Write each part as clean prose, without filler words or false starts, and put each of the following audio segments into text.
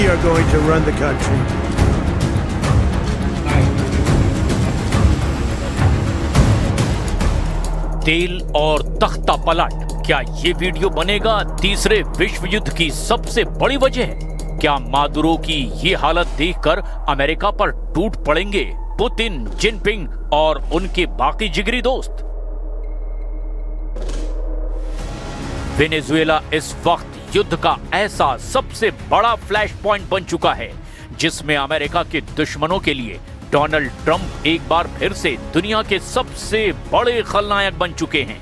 are going to run the country. तेल और तख्ता पलट, क्या ये वीडियो बनेगा तीसरे विश्व युद्ध की सबसे बड़ी वजह? क्या मादुरो की ये हालत देखकर अमेरिका पर टूट पड़ेंगे पुतिन, जिनपिंग और उनके बाकी जिगरी दोस्त? वेनेजुएला इस वक्त युद्ध का ऐसा सबसे बड़ा फ्लैश पॉइंट बन चुका है जिसमें अमेरिका के दुश्मनों के लिए डोनाल्ड ट्रंप एक बार फिर से दुनिया के सबसे बड़े खलनायक बन चुके हैं।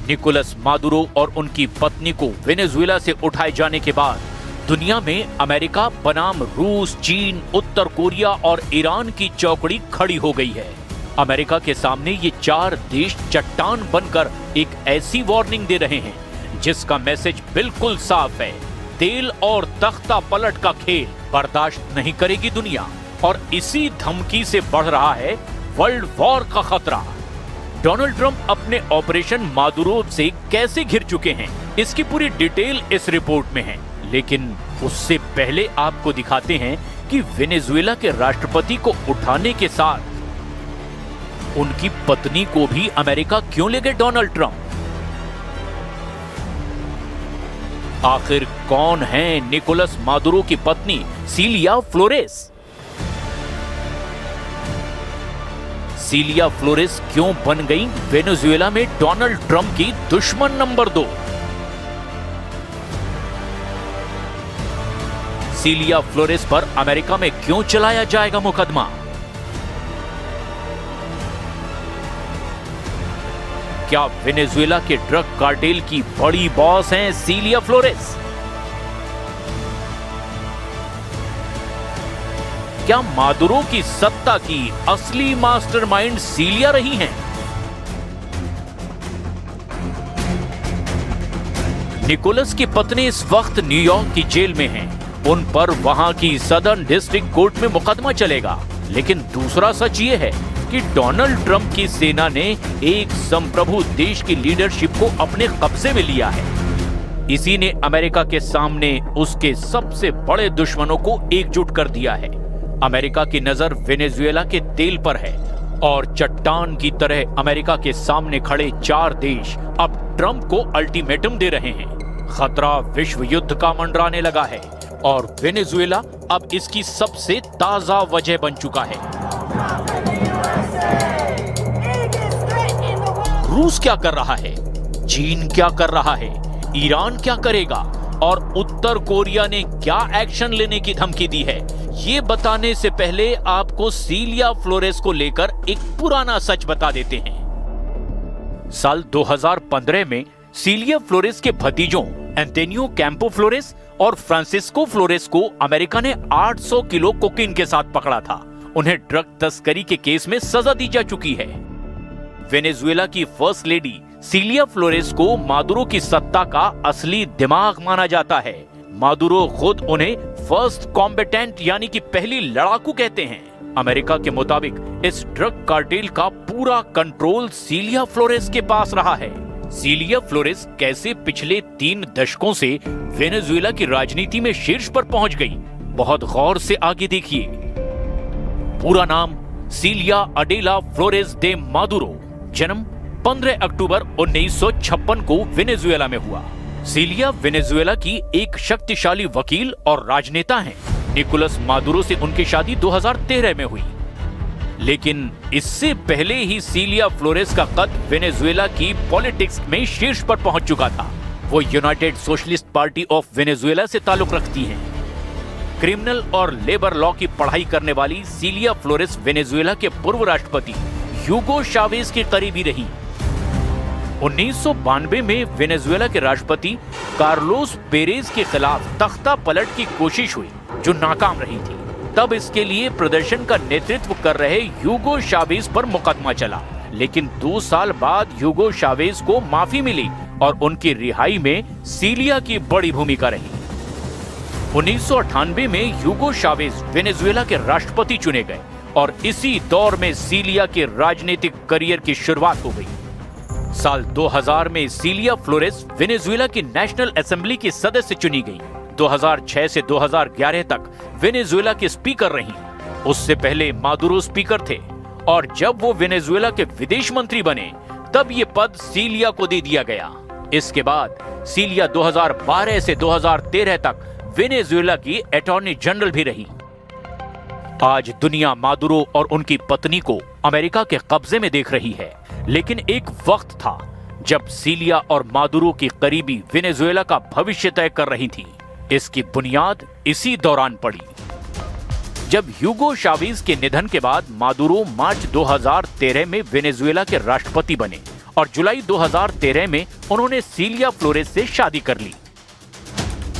निकोलस मादुरो और उनकी पत्नी को वेनेजुएला से उठाए जाने के बाद दुनिया में अमेरिका बनाम रूस, चीन, उत्तर कोरिया और ईरान की चौकड़ी खड़ी हो गई है। अमेरिका के सामने ये चार देश चट्टान बनकर एक ऐसी वार्निंग दे रहे हैं जिसका मैसेज बिल्कुल साफ है, तेल और तख्ता पलट का खेल बर्दाश्त नहीं करेगी दुनिया। और इसी धमकी से बढ़ रहा है वर्ल्ड वॉर का खतरा। डोनाल्ड ट्रंप अपने ऑपरेशन मादुरो से कैसे घिर चुके हैं, इसकी पूरी डिटेल इस रिपोर्ट में है। लेकिन उससे पहले आपको दिखाते हैं कि वेनेजुएला के राष्ट्रपति को उठाने के साथ उनकी पत्नी को भी अमेरिका क्यों ले गए डोनाल्ड ट्रंप। आखिर कौन है निकोलस मादुरो की पत्नी सिलिया फ्लोरेस? सिलिया फ्लोरेस क्यों बन गई वेनेजुएला में डोनाल्ड ट्रंप की दुश्मन नंबर 2? सिलिया फ्लोरेस पर अमेरिका में क्यों चलाया जाएगा मुकदमा? क्या वेनेजुएला के ड्रग कार्टेल की बड़ी बॉस हैं सिलिया फ्लोरेस? क्या मादुरो की सत्ता की असली मास्टरमाइंड सिलिया रही हैं? निकोलस की पत्नी इस वक्त न्यूयॉर्क की जेल में हैं। उन पर वहां की सदर्न डिस्ट्रिक्ट कोर्ट में मुकदमा चलेगा। लेकिन दूसरा सच ये है कि डोनाल्ड ट्रंप की सेना ने एक संप्रभु देश की लीडरशिप को अपने कब्जे में लिया है। इसी ने अमेरिका के सामने उसके सबसे बड़े दुश्मनों को एकजुट कर दिया है। अमेरिका की नजर वेनेजुएला के तेल पर है और चट्टान की तरह अमेरिका के सामने खड़े चार देश अब ट्रंप को अल्टीमेटम दे रहे हैं। खतरा विश्व युद्ध का मंडराने लगा है और वेनेजुएला अब इसकी सबसे ताजा वजह बन चुका है। रूस क्या कर रहा है, चीन क्या कर रहा है, ईरान क्या करेगा और उत्तर कोरिया ने क्या एक्शन लेने की धमकी दी है, ये बताने से पहले आपको सिलिया फ्लोरेस को लेकर एक पुराना सच बता देते हैं। साल 2015 में सिलिया फ्लोरेस के भतीजों एंटोनियो कैंपो फ्लोरेस और फ्रांसिस्को फ्लोरेस को अमेरिका ने 800 किलो कोकीन के साथ पकड़ा था। उन्हें ड्रग तस्करी के केस में सजा दी जा चुकी है। वेनेजुएला की फर्स्ट लेडी सिलिया फ्लोरेस को मादुरो की सत्ता का असली दिमाग माना जाता है। मादुरो खुद उन्हें फर्स्ट कॉम्बेटेंट यानी कि पहली लड़ाकू कहते हैं। अमेरिका के मुताबिक इस ड्रग कार्टेल का पूरा कंट्रोल सिलिया फ्लोरेस के पास रहा है। सिलिया फ्लोरेस कैसे पिछले 3 दशकों से वेनेजुएला की राजनीति में शीर्ष पर पहुंच गई, बहुत गौर से आगे देखिए। पूरा नाम सिलिया अडेला फ्लोरेस दे मादुरो, जन्म 15 अक्टूबर 1956 को वेनेजुएला में हुआ। सिलिया वेनेजुएला की एक शक्तिशाली वकील और राजनेता हैं। निकोलस मादुरो से उनकी शादी 2013 में हुई। लेकिन इससे पहले ही सिलिया फ्लोरेस का कद वेनेजुएला की पॉलिटिक्स में शीर्ष पर पहुंच चुका था। वो United socialist party of Venezuela से ताल्लुक रखती हैं। क्रिमिनल और लेबर लॉ की पढ़ाई करने वाली सिलिया फ्लोरेस वेनेजुएला के पूर्व राष्ट्रपति ह्यूगो चावेज के करीबी रही। 1992 में वेनेजुएला के राष्ट्रपति कार्लोस पेरेज के खिलाफ तख्ता पलट की कोशिश हुई जो नाकाम रही थी। तब इसके लिए प्रदर्शन का नेतृत्व कर रहे ह्यूगो चावेज पर मुकदमा चला। लेकिन 2 साल बाद ह्यूगो चावेज को माफी मिली और उनकी रिहाई में सिलिया की बड़ी भूमिका रही। 1998 में ह्यूगो चावेज वेनेजुएला के राष्ट्रपति चुने गए और इसी दौर में सिलिया के राजनीतिक करियर की शुरुआत हो गई। साल 2000 में सिलिया फ्लोरेस वेनेजुएला की नेशनल असेंबली की सदस्य चुनी गई। 2006 से 2011 तक वेनेजुएला के स्पीकर रहीं। उससे पहले मादुरो स्पीकर थे और जब वो वेनेजुएला के विदेश मंत्री बने तब ये पद सीलिया को दे दिया गया। इसके बाद सीलिया 2012 से 2013 तक वेनेजुएला की अटॉर्नी जनरल भी रही। आज दुनिया मादुरो और उनकी पत्नी को अमेरिका के कब्जे में देख रही है, लेकिन एक वक्त था जब सीलिया और मादुरो की करीबी वेनेजुएला का भविष्य तय कर रही थी। इसकी बुनियाद इसी दौरान पड़ी जब ह्यूगो चावेज के निधन के बाद मादुरो मार्च 2013 में वेनेजुएला के राष्ट्रपति बने और जुलाई 2013 में उन्होंने सीलिया फ्लोरेस से शादी कर ली।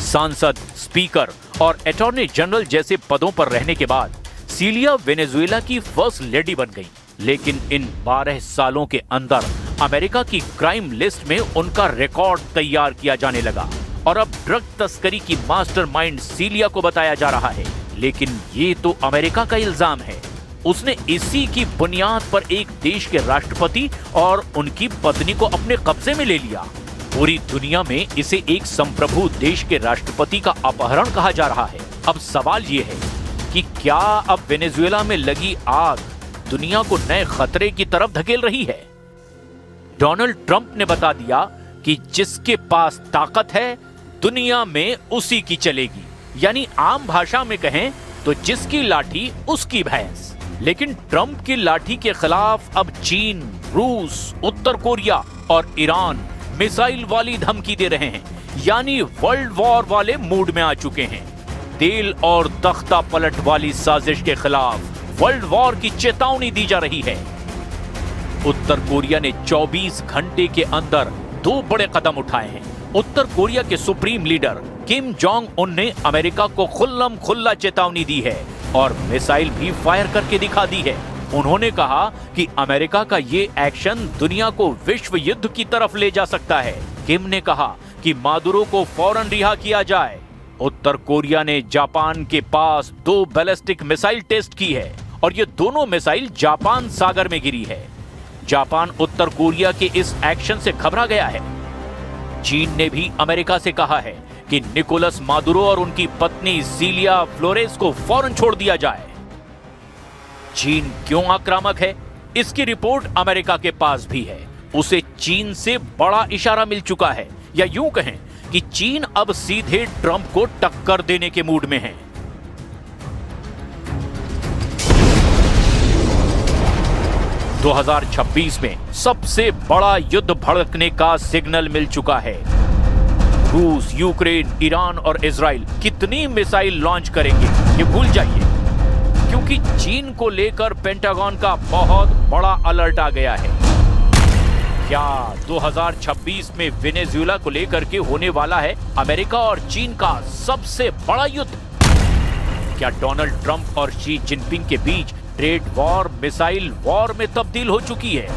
सांसद, स्पीकर और अटॉर्नी जनरल जैसे पदों पर रहने के बाद सीलिया वेनेजुएला की फर्स्ट लेडी बन गई। लेकिन इन 12 सालों के अंदर अमेरिका की क्राइम लिस्ट में उनका रिकॉर्ड तैयार किया जाने लगा और अब ड्रग तस्करी की मास्टरमाइंड सीलिया को बताया जा रहा है। लेकिन ये तो अमेरिका का इल्जाम है। उसने इसी की बुनियाद पर एक देश के राष्ट्रपति और उनकी पत्नी को अपने कब्जे में ले लिया। पूरी दुनिया में इसे एक संप्रभु देश के राष्ट्रपति का अपहरण कहा जा रहा है। अब सवाल ये है कि क्या अब वेनेजुएला में लगी आग दुनिया को नए खतरे की तरफ धकेल रही है? डोनाल्ड ट्रंप ने बता दिया कि जिसके पास ताकत है दुनिया में उसी की चलेगी, यानी आम भाषा में कहें तो जिसकी लाठी उसकी भैंस। लेकिन ट्रंप की लाठी के खिलाफ अब चीन, रूस, उत्तर कोरिया और ईरान मिसाइल वाली धमकी दे रहे हैं, यानी वर्ल्ड वॉर वाले मूड में आ चुके हैं। तेल और तख्ता पलट वाली साजिश के खिलाफ वर्ल्ड वॉर की चेतावनी दी जा रही है। उत्तर कोरिया ने 24 घंटे के अंदर 2 बड़े कदम उठाए हैं। उत्तर कोरिया के supreme leader Kim Jong Un ने अमेरिका को खुल्लम खुल्ला चेतावनी दी है और मिसाइल भी फायर करके दिखा दी है। उन्होंने कहा कि अमेरिका का ये एक्शन दुनिया को विश्व युद्ध की तरफ ले जा सकता है। किम ने कहा कि मादुरो को फौरन रिहा किया जाए। उत्तर कोरिया ने जापान के पास 2 बैलिस्टिक मिसाइल टेस्ट की है और ये दोनों मिसाइल जापान सागर में गिरी है। जापान उत्तर कोरिया के इस एक्शन से घबरा गया है। चीन ने भी अमेरिका से कहा है कि निकोलस मादुरो और उनकी पत्नी सीलिया फ्लोरेस को फौरन छोड़ दिया जाए। चीन क्यों आक्रामक है, इसकी रिपोर्ट अमेरिका के पास भी है। उसे चीन से बड़ा इशारा मिल चुका है, या यूं कहें कि चीन अब सीधे ट्रंप को टक्कर देने के मूड में है। दो 2026 में सबसे बड़ा युद्ध भड़कने का सिग्नल मिल चुका है। रूस, यूक्रेन, ईरान और इजराइल कितनी मिसाइल लॉन्च करेंगे ये भूल जाइए, क्योंकि चीन को लेकर पेंटागन का बहुत बड़ा अलर्ट आ गया है। क्या 2026 में वेनेजुएला को लेकर के होने वाला है अमेरिका और चीन का सबसे बड़ा युद्ध? क्या डोनाल्ड ट्रंप और शी जिनपिंग के बीच ट्रेड वॉर मिसाइल वॉर में तब्दील हो चुकी है?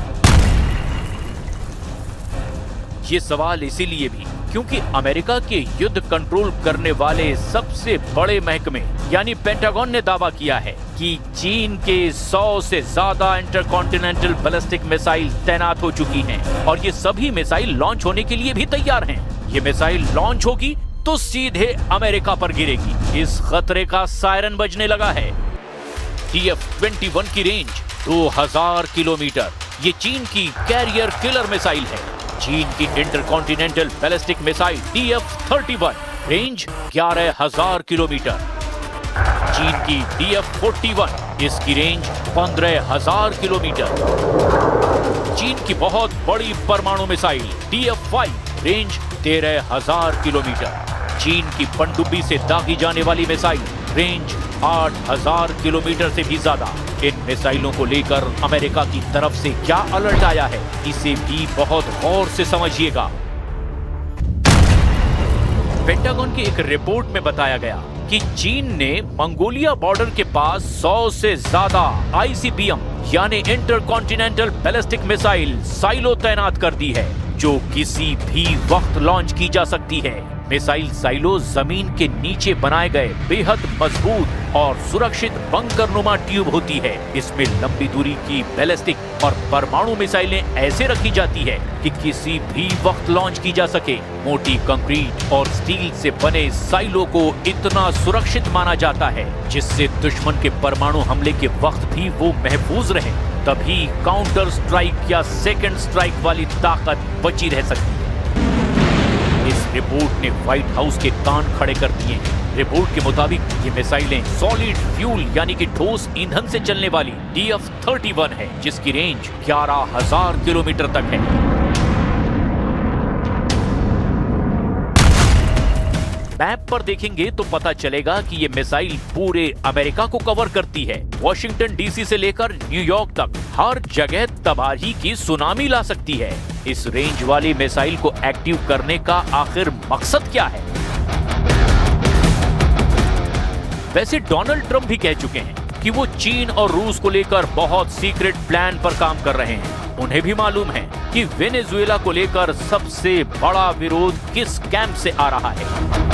ये सवाल इसीलिए भी क्योंकि अमेरिका के युद्ध कंट्रोल करने वाले सबसे बड़े महकमे यानी पेंटागन ने दावा किया है कि चीन के 100 से ज्यादा इंटरकॉन्टिनेंटल बैलिस्टिक मिसाइल तैनात हो चुकी हैं और ये सभी मिसाइल लॉन्च होने के लिए भी तैयार हैं। ये मिसाइल लॉन्च होगी तो सीधे अमेरिका पर गिरेगी। इस खतरे का सायरन बजने लगा है। TF-21 की रेंज 2000 किलोमीटर। ये चीन की कैरियर किलर मिसाइल है। चीन की intercontinental ballistic missile TF-31 range 11000 kilometre. चीन की TF-41 इसकी रेंज 15000 किलोमीटर। चीन की बहुत बड़ी परमाणु मिसाइल TF-5 रेंज 13000 किलोमीटर। चीन की पनडुब्बी से दागी जाने वाली मिसाइल रेंज 8000 किलोमीटर से भी ज्यादा। इन मिसाइलों को लेकर अमेरिका की तरफ से क्या अलर्ट आया है, इसे भी बहुत गौर से समझिएगा। पेंटागन की एक रिपोर्ट में बताया गया कि चीन ने मंगोलिया बॉर्डर के पास 100 से ज्यादा ICBM यानी इंटरकॉन्टिनेंटल बैलिस्टिक मिसाइल साइलो तैनात कर दी है। जो किसी भी वक्त लॉन्च की जा सकती है। मिसाइल साइलो जमीन के नीचे बनाए गए बेहद मजबूत और सुरक्षित बंकर नुमा ट्यूब होती है। इसमें लंबी दूरी की बैलिस्टिक और परमाणु मिसाइलें ऐसे रखी जाती है कि किसी भी वक्त लॉन्च की जा सके। मोटी कंक्रीट और स्टील से बने साइलो को इतना सुरक्षित माना जाता है जिससे दुश्मन के परमाणु हमले के वक्त भी वो महफूज रहे। तभी काउंटर स्ट्राइक या सेकंड स्ट्राइक वाली ताकत बची रह सकती है। इस रिपोर्ट ने व्हाइट हाउस के कान खड़े कर दिए हैं। रिपोर्ट के मुताबिक ये मिसाइलें सॉलिड फ्यूल यानी कि ठोस ईंधन से चलने वाली DF-31 है, जिसकी रेंज 11,000 किलोमीटर तक है। मैप पर देखेंगे तो पता चलेगा कि ये मिसाइल पूरे अमेरिका को कवर करती है। वॉशिंगटन DC से लेकर न्यूयॉर्क तक हर जगह तबाही की सुनामी ला सकती है। इस रेंज वाली मिसाइल को एक्टिव करने का आखिर मकसद क्या है? वैसे डोनाल्ड ट्रंप भी कह चुके हैं कि वो चीन और रूस को लेकर बहुत सीक्रेट प्लान पर काम कर रहे हैं। उन्हें भी मालूम है कि वेनेजुएला को लेकर सबसे बड़ा विरोध किस कैंप से आ रहा है।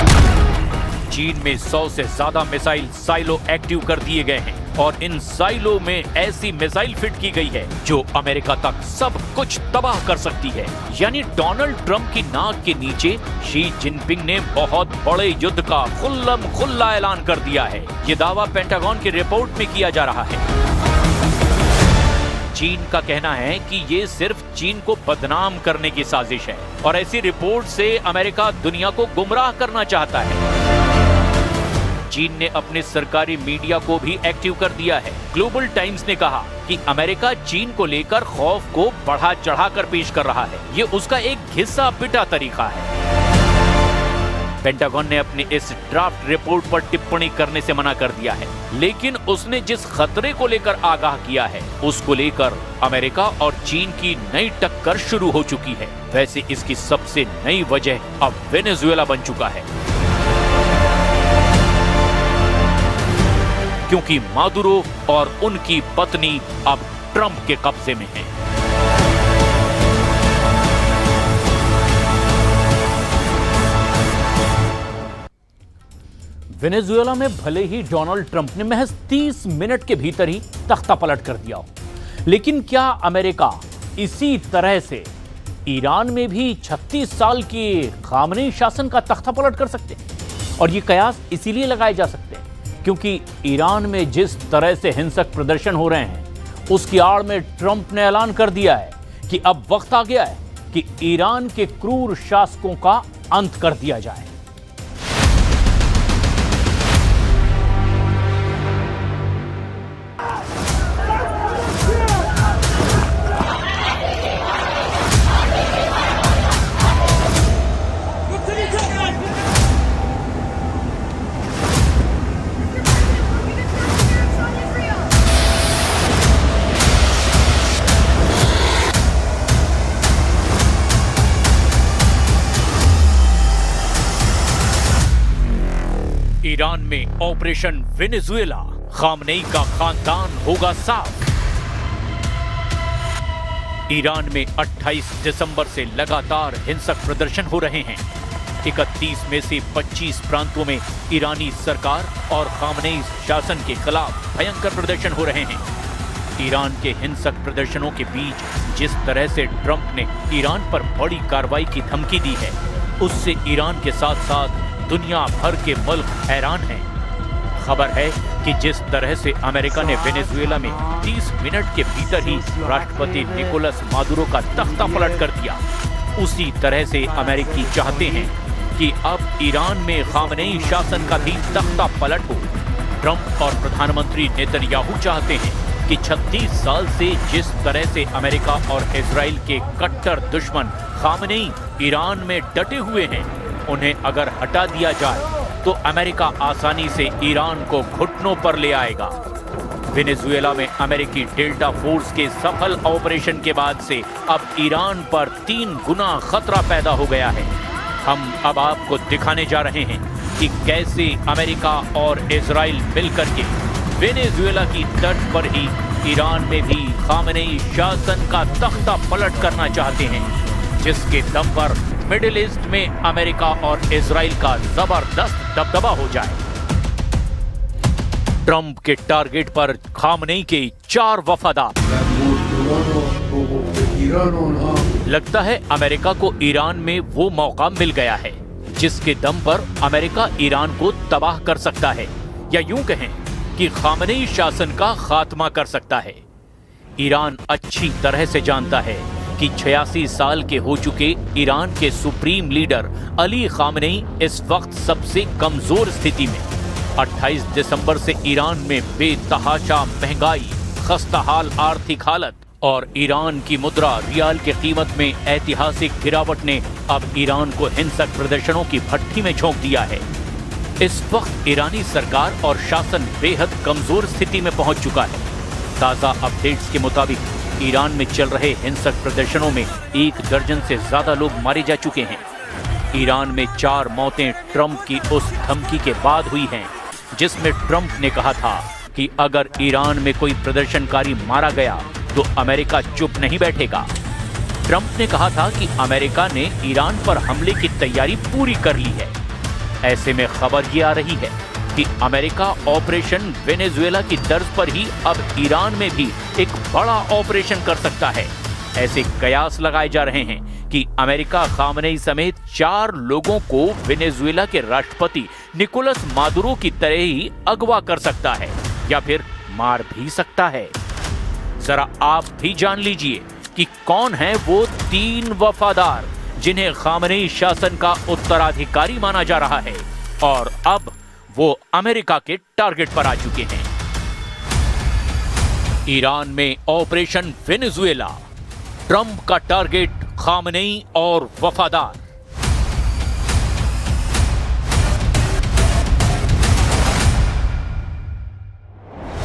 चीन में 100 से ज्यादा मिसाइल साइलो एक्टिव कर दिए गए हैं और इन साइलो में ऐसी मिसाइल फिट की गई है जो अमेरिका तक सब कुछ तबाह कर सकती है। यानी डोनाल्ड ट्रंप की नाक के नीचे शी जिनपिंग ने बहुत बड़े युद्ध का खुल्लम खुल्ला ऐलान कर दिया है। ये दावा पेंटागन की रिपोर्ट में किया जा रहा है। चीन का कहना है कि ये सिर्फ चीन को बदनाम करने की साजिश है और ऐसी रिपोर्ट से अमेरिका दुनिया को गुमराह करना चाहता है। चीन ने अपने सरकारी मीडिया को भी एक्टिव कर दिया है। ग्लोबल टाइम्स ने कहा कि अमेरिका चीन को लेकर खौफ को बढ़ा चढ़ाकर पेश कर रहा है। ये उसका एक घिसा पिटा तरीका है। पेंटागन ने अपनी इस ड्राफ्ट रिपोर्ट पर टिप्पणी करने से मना कर दिया है, लेकिन उसने जिस खतरे को लेकर आगाह किया है उसको लेकर अमेरिका और चीन की नई टक्कर शुरू हो चुकी है। वैसे इसकी सबसे नई वजह अब वेनेजुएला बन चुका है, क्योंकि मादुरो और उनकी पत्नी अब ट्रंप के कब्जे में हैं। वेनेजुएला में भले ही डोनाल्ड ट्रंप ने महज 30 मिनट के भीतर ही तख्ता पलट कर दिया हो, लेकिन क्या अमेरिका इसी तरह से ईरान में भी 36 साल के खामनेई शासन का तख्ता पलट कर सकते हैं? और ये कयास इसीलिए लगाए जा सकते हैं क्योंकि ईरान में जिस तरह से हिंसक प्रदर्शन हो रहे हैं उसकी आड़ में ट्रंप ने ऐलान कर दिया है कि अब वक्त आ गया है कि ईरान के क्रूर शासकों का अंत कर दिया जाए। ईरान में ऑपरेशन वेनेजुएला, खामनेई का खानदान होगा साफ। ईरान में 28 दिसंबर से लगातार हिंसक प्रदर्शन हो रहे हैं। 31 में से 25 प्रांतों में ईरानी सरकार और खामनेई शासन के खिलाफ भयंकर प्रदर्शन हो रहे हैं। ईरान के हिंसक प्रदर्शनों के बीच जिस तरह से ट्रंप ने ईरान पर बड़ी कार्रवाई की धमकी दी है, उससे ईरान के साथ साथ दुनिया भर के मुल्क हैरान हैं। खबर है कि जिस तरह से अमेरिका ने वेनेजुएला में 30 मिनट के भीतर ही राष्ट्रपति निकोलस मादुरो का तख्ता पलट कर दिया, उसी तरह से अमेरिकी चाहते हैं कि अब ईरान में खामनेई शासन का भी तख्ता पलट हो। ट्रंप और प्रधानमंत्री नेतन्याहू चाहते हैं कि 36 साल से जिस तरह से अमेरिका और इजराइल के कट्टर दुश्मन खामनेई ईरान में डटे हुए हैं, उन्हें अगर हटा दिया जाए तो अमेरिका आसानी से ईरान को घुटनों पर ले आएगा। वेनेजुएला में अमेरिकी डेल्टा फोर्स के सफल ऑपरेशन के बाद से अब ईरान पर 3 गुना खतरा पैदा हो गया है। हम अब आपको दिखाने जा रहे हैं कि कैसे अमेरिका और इजराइल मिलकर के वेनेजुएला की तट पर ही ईरान में भी खामनेई शासन का तख्ता पलट करना चाहते हैं। जिसके दम पर मिडिल ईस्ट में अमेरिका और इजराइल का जबरदस्त दबदबा हो जाए। ट्रंप के टारगेट पर खामनेई के 4 वफादार। लगता है अमेरिका को ईरान में वो मौका मिल गया है जिसके दम पर अमेरिका ईरान को तबाह कर सकता है, या यूं कहें कि खामनेई शासन का खात्मा कर सकता है। ईरान अच्छी तरह से जानता है कि 86 साल के हो चुके ईरान के सुप्रीम लीडर अली खामनेई इस वक्त सबसे कमजोर स्थिति में। 28 दिसंबर से ईरान में बेतहाशा महंगाई, खस्ताहाल आर्थिक हालत और ईरान की मुद्रा रियाल की कीमत में ऐतिहासिक गिरावट ने अब ईरान को हिंसक प्रदर्शनों की भट्टी में झोंक दिया है। इस वक्त ईरानी सरकार और शासन बेहद कमजोर स्थिति में पहुंच चुका है। ताजा अपडेट्स के मुताबिक ईरान में चल रहे हिंसक प्रदर्शनों में 1 दर्जन से ज्यादा लोग मारे जा चुके हैं। ईरान में 4 मौतें ट्रंप की उस धमकी के बाद हुई हैं जिसमें ट्रंप ने कहा था कि अगर ईरान में कोई प्रदर्शनकारी मारा गया तो अमेरिका चुप नहीं बैठेगा। ट्रंप ने कहा था कि अमेरिका ने ईरान पर हमले की तैयारी पूरी कर ली है। ऐसे में खबर ये आ रही है कि अमेरिका ऑपरेशन वेनेजुएला की तर्ज पर ही अब ईरान में भी एक बड़ा ऑपरेशन कर सकता है। ऐसे कयास लगाए जा रहे हैं कि अमेरिका खामनेई समेत 4 लोगों को वेनेजुएला के राष्ट्रपति निकोलस मादुरो की तरह ही अगवा कर सकता है या फिर मार भी सकता है। जरा आप भी जान लीजिए कि कौन है वो 3 वफादार जिन्हें खामनेई शासन का उत्तराधिकारी माना जा रहा है और अब वो अमेरिका के टारगेट पर आ चुके हैं। ईरान में ऑपरेशन वेनेजुएला, ट्रंप का टारगेट खामनेई और वफादार।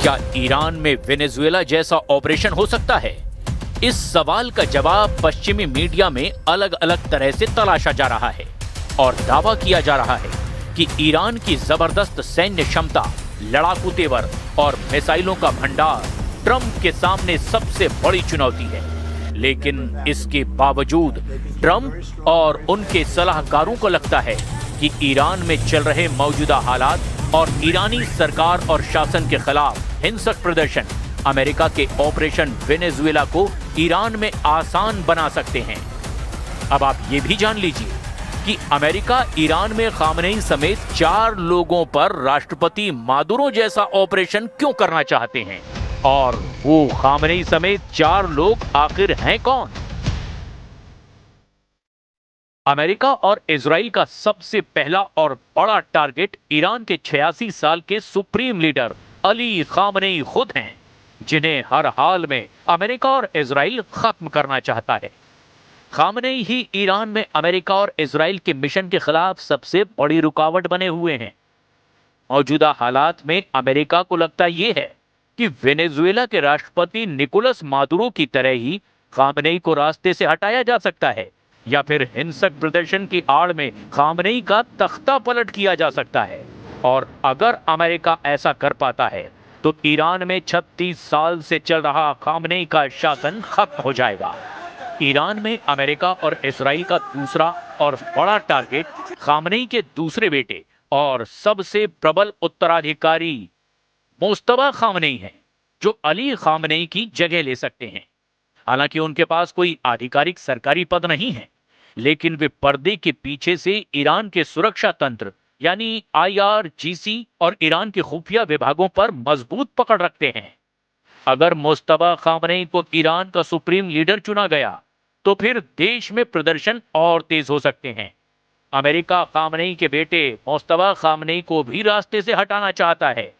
क्या ईरान में वेनेजुएला जैसा ऑपरेशन हो सकता है? इस सवाल का जवाब पश्चिमी मीडिया में अलग अलग तरह से तलाशा जा रहा है और दावा किया जा रहा है कि ईरान की जबरदस्त सैन्य क्षमता, लड़ाकू तेवर और मिसाइलों का भंडार ट्रंप के सामने सबसे बड़ी चुनौती है। लेकिन इसके बावजूद ट्रंप और उनके सलाहकारों को लगता है कि ईरान में चल रहे मौजूदा हालात और ईरानी सरकार और शासन के खिलाफ हिंसक प्रदर्शन अमेरिका के ऑपरेशन वेनेजुएला को ईरान में आसान बना सकते हैं। अब आप ये भी जान लीजिए कि अमेरिका ईरान में खामनेई समेत 4 लोगों पर राष्ट्रपति मादुरो जैसा ऑपरेशन क्यों करना चाहते हैं और वो खामनेई समेत 4 लोग आखिर हैं कौन? अमेरिका और इजराइल का सबसे पहला और बड़ा टारगेट ईरान के 86 साल के सुप्रीम लीडर अली खामनेई खुद हैं, जिन्हें हर हाल में अमेरिका और इजराइल खत्म करना चाहता है। खामनेई ही ईरान में अमेरिका और इजराइल के मिशन के खिलाफ सबसे बड़ी रुकावट बने हुए हैं। मौजूदा हालात में अमेरिका को लगता यह है कि वेनेजुएला के राष्ट्रपति निकोलस मादुरो की तरह ही खामनेई को रास्ते से हटाया जा सकता है या फिर हिंसक प्रदर्शन की आड़ में खामनेई का तख्ता पलट किया जा सकता है। और अगर अमेरिका ऐसा कर पाता है तो ईरान में 36 साल से चल रहा खामनेई का शासन खत्म हो जाएगा। ईरान में अमेरिका और इजराइल का दूसरा और बड़ा टारगेट खामनेई के दूसरे बेटे और सबसे प्रबल उत्तराधिकारी मुस्तफा खामनेई है, जो अली खामनेई की जगह ले सकते हैं। हालांकि उनके पास कोई आधिकारिक सरकारी पद नहीं है, लेकिन वे पर्दे के पीछे से ईरान के सुरक्षा तंत्र यानी IRGC और ईरान के खुफिया विभागों पर मजबूत पकड़ रखते हैं। अगर मुस्तफा खामनेई को ईरान का सुप्रीम लीडर चुना गया तो फिर देश में प्रदर्शन और तेज हो सकते हैं। अमेरिका खामनेई के बेटे मुस्तफा खामनेई को भी रास्ते से हटाना चाहता है।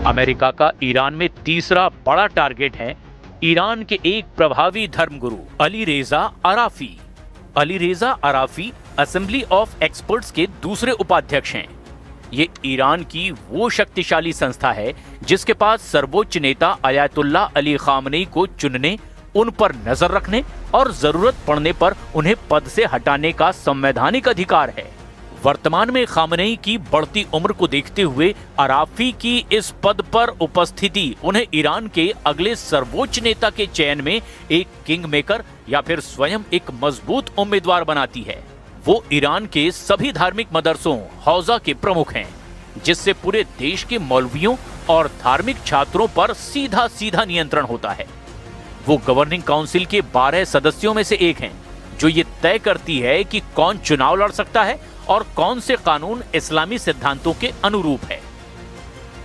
अमेरिका का ईरान में तीसरा बड़ा टारगेट है ईरान के एक प्रभावी धर्मगुरु अली रेजा अराफी। अली रेजा अराफी असेंबली ऑफ एक्सपर्ट्स के दूसरे उपाध्यक्ष हैं। ये ईरान की वो शक्तिशाली संस्था है जिसके पास सर्वोच्च नेता अयातुल्लाह अली खामनेई को चुनने, उन पर नजर रखने और जरूरत पड़ने पर उन्हें पद से हटाने का संवैधानिक अधिकार है। वर्तमान में खामनेई की बढ़ती उम्र को देखते हुए अराफी की इस पद पर उपस्थिति उन्हें ईरान के अगले सर्वोच्च नेता के चयन में एक किंग मेकर या फिर स्वयं एक मजबूत उम्मीदवार बनाती है। वो ईरान के सभी धार्मिक मदरसों हौजा के प्रमुख हैं, जिससे पूरे देश के मौलवियों और धार्मिक छात्रों पर सीधा सीधा नियंत्रण होता है। वो गवर्निंग काउंसिल के 12 सदस्यों में से एक हैं, जो ये तय करती है कि कौन चुनाव लड़ सकता है और कौन से कानून इस्लामी सिद्धांतों के अनुरूप है।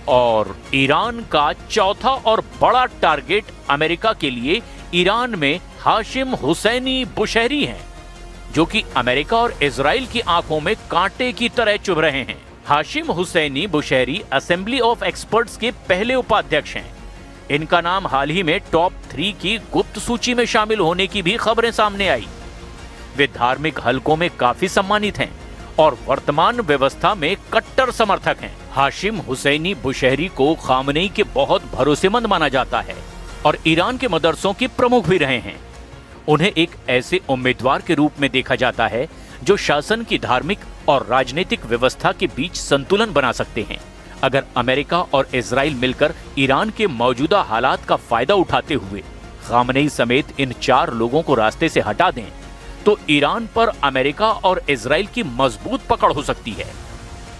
और ईरान का चौथा और बड़ा टारगेट अमेरिका के लिए ईरान में हाशिम हुसैनी बुशहरी हैं, जो कि अमेरिका और इजराइल की आंखों में कांटे की तरह चुभ रहे हैं। Hashim Hosseini Bushehri assembly of experts के पहले उपाध्यक्ष हैं। इनका नाम हाल ही में टॉप 3 की गुप्त सूची में शामिल होने की भी खबरें सामने आई। वे धार्मिक हलकों में काफी सम्मानित हैं और वर्तमान व्यवस्था में कट्टर समर्थक हैं। हाशिम हुसैनी बुशहरी को खामनेई के बहुत भरोसेमंद माना जाता है और ईरान के मदरसों के प्रमुख भी रहे हैं। उन्हें एक ऐसे उम्मीदवार के रूप में देखा जाता है जो शासन की धार्मिक और राजनीतिक व्यवस्था के बीच संतुलन बना सकते हैं। अगर अमेरिका और इजराइल मिलकर ईरान के मौजूदा हालात का फायदा उठाते हुए खामनेई समेत इन 4 लोगों को रास्ते से हटा दें, तो ईरान पर अमेरिका और इजराइल की मजबूत पकड़ हो सकती है।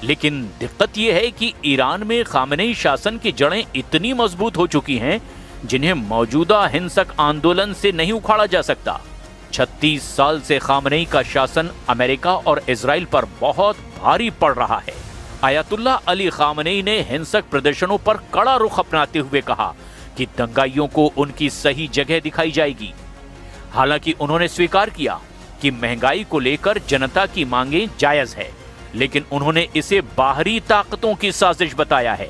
लेकिन दिक्कत यह है कि ईरान में खामनेई शासन की जड़ें इतनी मजबूत हो चुकी हैं जिन्हें मौजूदा हिंसक आंदोलन से नहीं उखाड़ा जा सकता। 36 साल से खामनेई का शासन अमेरिका और इजराइल पर बहुत भारी पड़ रहा है। अयातुल्लाह अली खामनेई ने हिंसक प्रदर्शनों पर कड़ा रुख अपनाते हुए कहा कि दंगाइयों को उनकी सही जगह दिखाई जाएगी। हालांकि उन्होंने स्वीकार किया कि महंगाई को लेकर जनता की मांगें जायज है, लेकिन उन्होंने इसे बाहरी ताकतों की साजिश बताया है।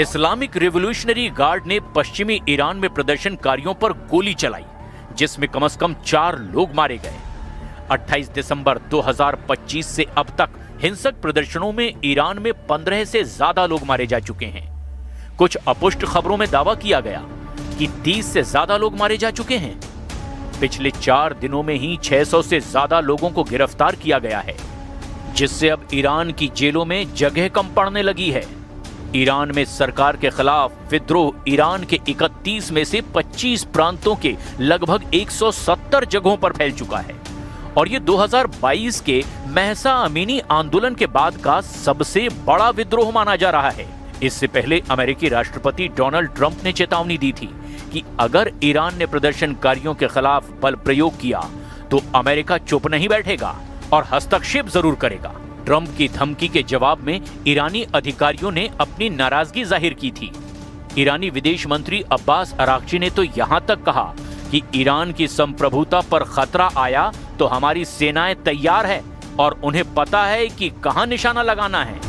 इस्लामिक रिवोल्यूशनरी गार्ड ने पश्चिमी ईरान में प्रदर्शनकारियों पर गोली चलाई, जिसमें कम से कम 4 लोग मारे गए। 28 दिसंबर 2025 से अब तक हिंसक प्रदर्शनों में ईरान में 15 से ज्यादा लोग मारे जा चुके हैं। कुछ अपुष्ट खबरों में दावा किया गया कि 30 से ज्यादा लोग मारे जा चुके हैं। पिछले 4 दिनों में ही 600 से ज्यादा लोगों को गिरफ्तार किया गया है, जिससे अब ईरान की जेलों में जगह कम पड़ने लगी है। ईरान में सरकार के खिलाफ विद्रोह ईरान के 31 में से 25 प्रांतों के लगभग 170 जगहों पर फैल चुका है और ये 2022 के महसा अमीनी आंदोलन के बाद का सबसे बड़ा विद्रोह माना जा रहा है। इससे पहले अमेरिकी राष्ट्रपति डोनाल्ड ट्रंप ने चेतावनी दी थी कि अगर ईरान ने प्रदर्शनकारियों के खिलाफ बल प्रयोग किया तो अमेरिका चुप नहीं बैठेगा और हस्तक्षेप जरूर करेगा। ट्रंप की धमकी के जवाब में ईरानी अधिकारियों ने अपनी नाराजगी जाहिर की थी। ईरानी विदेश मंत्री अब्बास अरागची ने तो यहां तक कहा कि ईरान की संप्रभुता पर खतरा आया तो हमारी सेनाएं तैयार है और उन्हें पता है कि कहां निशाना लगाना है।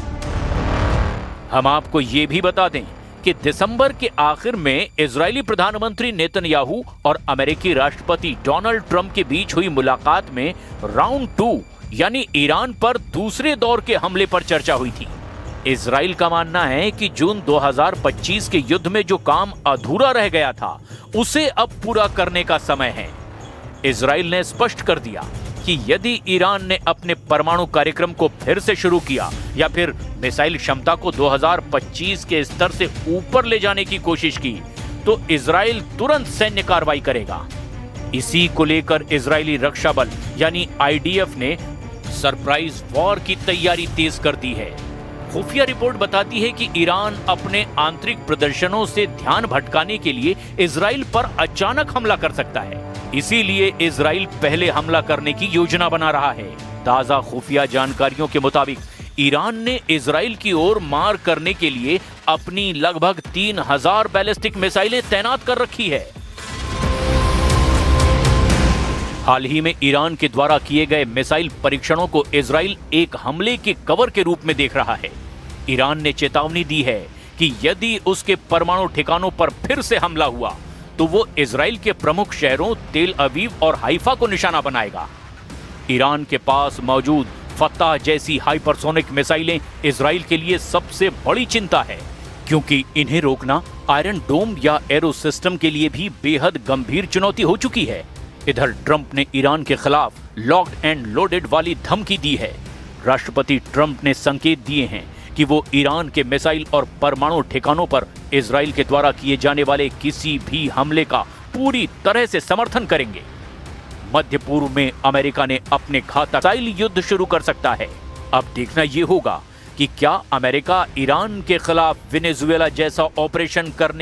हम आपको ये भी बता दें कि दिसंबर के आखिर में इजरायली प्रधानमंत्री नेतन्याहू और अमेरिकी राष्ट्रपति डोनाल्ड ट्रंप के बीच हुई मुलाकात में राउंड 2 यानी ईरान पर दूसरे दौर के हमले पर चर्चा हुई थी। इजराइल का मानना है कि जून 2025 के युद्ध में जो काम अधूरा रह गया था उसे अब पूरा करने का समय है। इजराइल ने स्पष्ट कर दिया कि यदि ईरान ने अपने परमाणु कार्यक्रम को फिर से शुरू किया या फिर मिसाइल क्षमता को 2025 के स्तर से ऊपर ले जाने की कोशिश की तो इजराइल तुरंत सैन्य कार्रवाई करेगा। इसी को लेकर इजरायली रक्षा बल यानी आईडीएफ ने सरप्राइज वॉर की तैयारी तेज कर दी है। खुफिया रिपोर्ट बताती है कि ईरान अपने आंतरिक प्रदर्शनों से ध्यान भटकाने के लिए इजराइल पर अचानक हमला कर सकता है। इसीलिए इजराइल पहले हमला करने की योजना बना रहा है। ताजा खुफिया जानकारियों के मुताबिक ईरान ने इजराइल की ओर मार करने के लिए अपनी लगभग 3000 बैलिस्टिक मिसाइलें तैनात कर रखी है। हाल ही में ईरान के द्वारा किए गए मिसाइल परीक्षणों को इजराइल एक हमले के कवर के रूप में देख रहा है। ईरान ने चेतावनी दी है कि यदि उसके परमाणु ठिकानों पर फिर से हमला हुआ तो वो इजराइल के प्रमुख शहरों तेल अवीव और हाइफा को निशाना बनाएगा। ईरान के पास मौजूद फत्ताह जैसी हाइपरसोनिक मिसाइलें इजराइल के लिए सबसे बड़ी चिंता है, क्योंकि इन्हें रोकना आयरन डोम या एरो सिस्टम के लिए भी बेहद गंभीर चुनौती हो चुकी है। इधर ट्रंप ने ईरान के खिलाफ लॉक्ड एंड लोडेड वाली धमकी दी है। राष्ट्रपति ट्रंप ने संकेत दिए हैं कि वो ईरान के मिसाइल और परमाणु ठिकानों पर इजराइल के द्वारा किए जाने वाले किसी भी हमले का पूरी तरह से समर्थन करेंगे। मध्य पूर्व में अमेरिका ने अपने घातक मिसाइल युद्ध शुरू कर सकता है। अब देखना यह होगा कि क्या अमेरिका ईरान के खिलाफ वेनेजुएला जैसा ऑपरेशन करने